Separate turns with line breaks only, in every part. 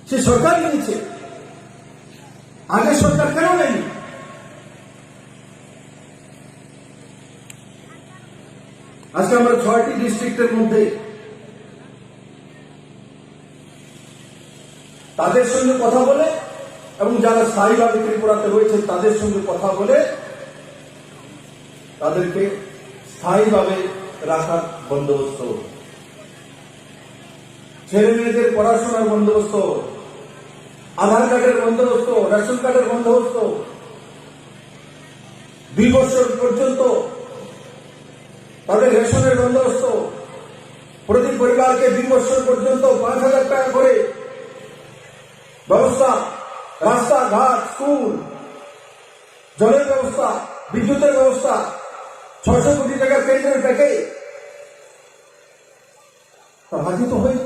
সে সরকার নিয়েছে, আগের সরকার কেন নেয়নি? আজকে আমরা 6টি ডিস্ট্রিক্টের মধ্যে তাদের সঙ্গে কথা বলে এবং যারা স্থায়ীভাবে ত্রিপুরাতে রয়েছেন তাদের সঙ্গে কথা বলে তাদেরকে স্থায়ীভাবে রাখার বন্দোবস্ত, ছেলে মেয়েদের পড়াশোনার বন্দোবস্ত, আধার কার্ডের বন্দোবস্ত, রেশন কার্ডের বন্দোবস্ত, 2 বছর পর্যন্ত তাদের রেশনের বন্দোবস্ত, প্রতি পরিবারকে 2 বছর পর্যন্ত 5,000 টাকা করে ব্যবস্থা, রাস্তাঘাট, স্কুল, জলের ব্যবস্থা, বিদ্যুতের ব্যবস্থা, 600 কোটি টাকার কেন্দ্রের প্যাকেজ। তার আগে তো হয়,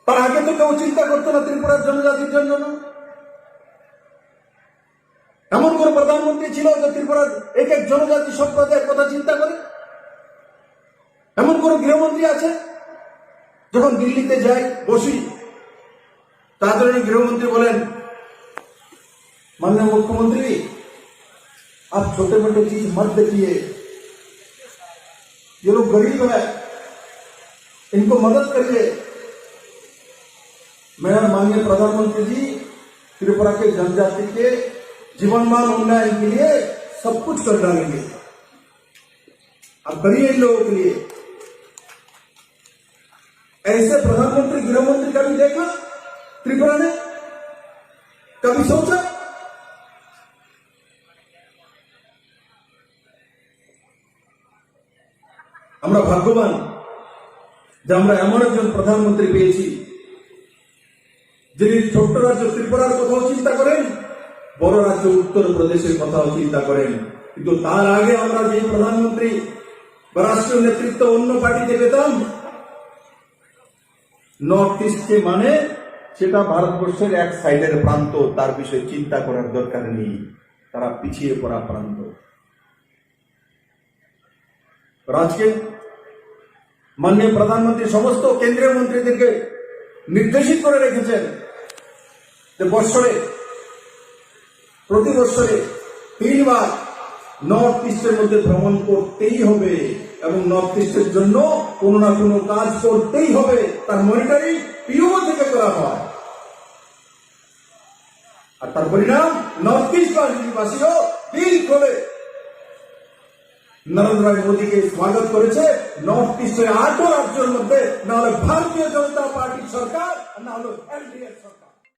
তার আগে তো কেউ চিন্তা করতো না ত্রিপুরার জনজাতির জন্য। এমন কোন প্রধানমন্ত্রী ছিল যে ত্রিপুরার এক এক জনজাতি সম্প্রদায়ের কথা চিন্তা করে? এমন কোন গৃহমন্ত্রী আছে? যখন দিল্লিতে যাই বসি, তাদের গৃহমন্ত্রী বলেন, माननीय मुख्यमंत्री आप छोटे मोटे चीज मत देखिए, ये लोग गरीब है, इनको मदद करिए। मैं माननीय प्रधानमंत्री जी त्रिपुरा के जनजाति के जीवनमान उन्नयन के लिए सब कुछ कर डालेंगे, आप करिए इन लोगों के लिए। ऐसे प्रधानमंत्री गृहमंत्री कभी देखा त्रिपुरा ने? कभी सोचा? আমরা ভাগ্যবান যে আমরা এমন একজন প্রধানমন্ত্রী পেয়েছি যিনি ছোট্ট রাজ্য ত্রিপুরার কথাও চিন্তা করেন, বড় রাজ্য উত্তরপ্রদেশের কথাও চিন্তা করেন। কিন্তু তার আগে আমরা যে প্রধানমন্ত্রী বা রাষ্ট্রীয় নেতৃত্ব অন্য পার্টিতে পেতাম, নর্থ ইস্টকে মানে সেটা ভারতবর্ষের এক সাইডের প্রান্ত, তার বিষয়ে চিন্তা করার দরকার নেই, তারা পিছিয়ে পড়া প্রান্ত। আজকে মাননীয় প্রধানমন্ত্রী সমস্ত কেন্দ্রীয় মন্ত্রীদেরকে নির্দেশিত করে রেখেছেন যে প্রতি বছরে 3 বার নর্থ ইস্টের মধ্যে ভ্রমণ করতেই হবে এবং নর্থ ইস্টের জন্য কোনো না কোনো কাজ করতেই হবে। তার মনিটরিং পিও থেকে করা হয়, আর তার পরিণাম নর্থ ইস্ট বাসীও দিল খোলে নরেন্দ্র মোদীকে স্বাগত করেছে। নর্থ ইস্টের 8 রাজ্যের মধ্যে না হলে ভারতীয় জনতা পার্টির সরকার, না হলো এনডিএ সরকার।